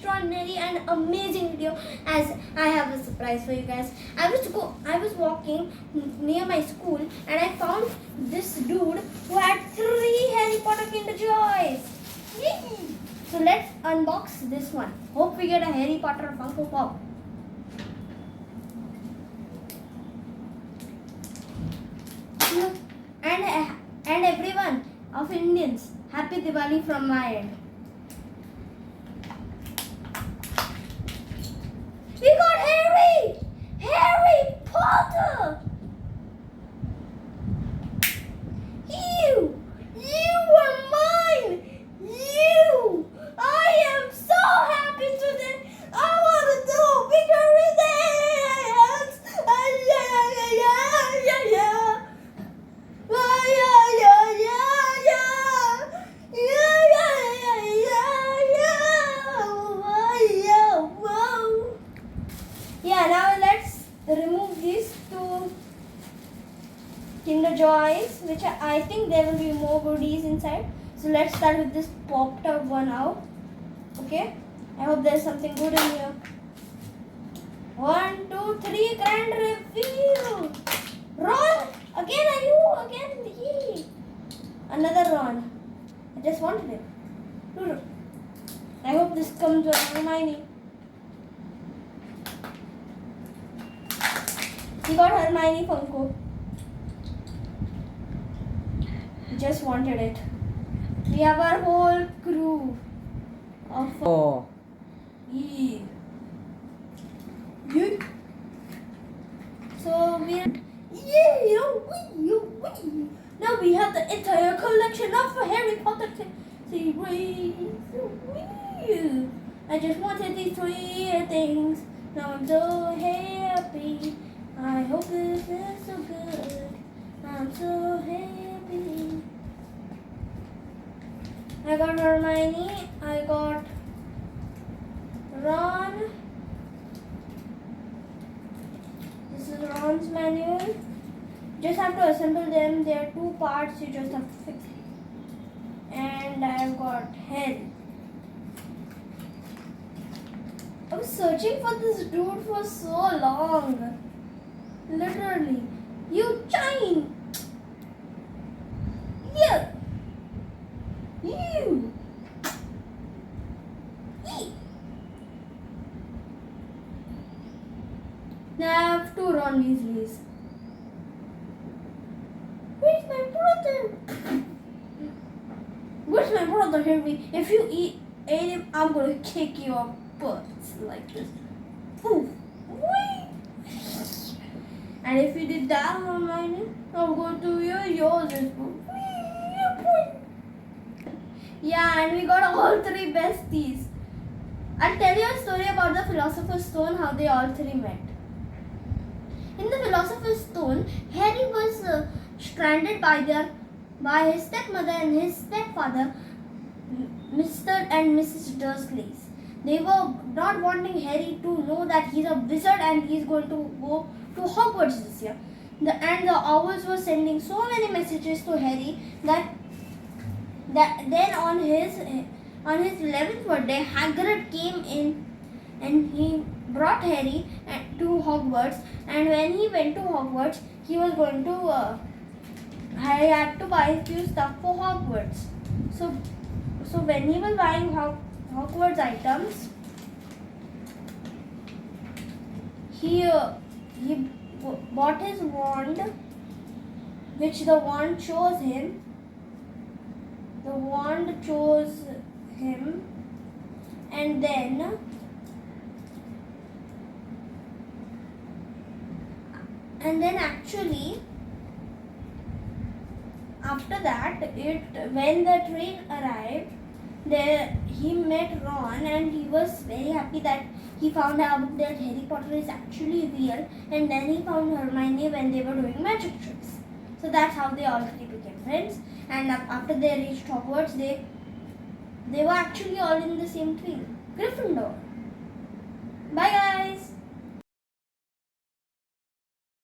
extraordinary and amazing video as I have a surprise for you guys. I was walking near my school and I found this dude who had 3 Harry Potter Kinder Joys. Yay! So let's unbox this one. Hope we get a Harry Potter Funko Pop. And everyone of Indians, happy Diwali from my end. We got Harry Potter. You are mine. I am so happy today. I want to do bigger dance. Yeah, now let's remove these 2 Kinder Joys, which I think there will be more goodies inside. So let's start with this popped out one out. Okay, I hope there's something good in here. 1, 2, 3, grand reveal. Ron, again are you? Again, yay. Another Ron. I just wanted it. I hope this comes with Hermione. We got Hermione Funko. Just wanted it. We have our whole crew of yeah. So now we have the entire collection of Harry Potter series. I just wanted these 3 things. Now I'm so happy. I hope this is so good. I'm so happy. I got Hermione. I got Ron. This is Ron's manual. Just have to assemble them. There are 2 parts. You just have to fix it. And I've got Harry. I was searching for this dude for so long. Literally. You shine. Yeah. You. Now I have 2 Ron Weasleys. Where's my brother? Where's my brother, Harry? If you ate him, I'm gonna kick your butts like this. Poof. Whee! And if you did that, Hermione, I'm going to yours as well. Yeah, and we got all 3 besties. I'll tell you a story about the Philosopher's Stone, how they all 3 met. In the Philosopher's Stone, Harry was stranded by his stepmother and his stepfather, Mr. and Mrs. Dursleys. They were not wanting Harry to know that he's a wizard and he's going to go to Hogwarts this year. And the owls were sending so many messages to Harry that then on his 11th birthday, Hagrid came in and he brought Harry to Hogwarts. And when he went to Hogwarts, he was going to Harry had to buy a few stuff for Hogwarts. So when he was buying Hogwarts items, he bought his wand, which the wand chose him. The wand chose him, and then actually after that, when the train arrived, there he met Ron and he was very happy that he found out that Harry Potter is actually real, and then he found Hermione when they were doing magic tricks. So that's how they all 3 became friends. And after they reached Hogwarts, they were actually all in the same field, Gryffindor. Bye guys.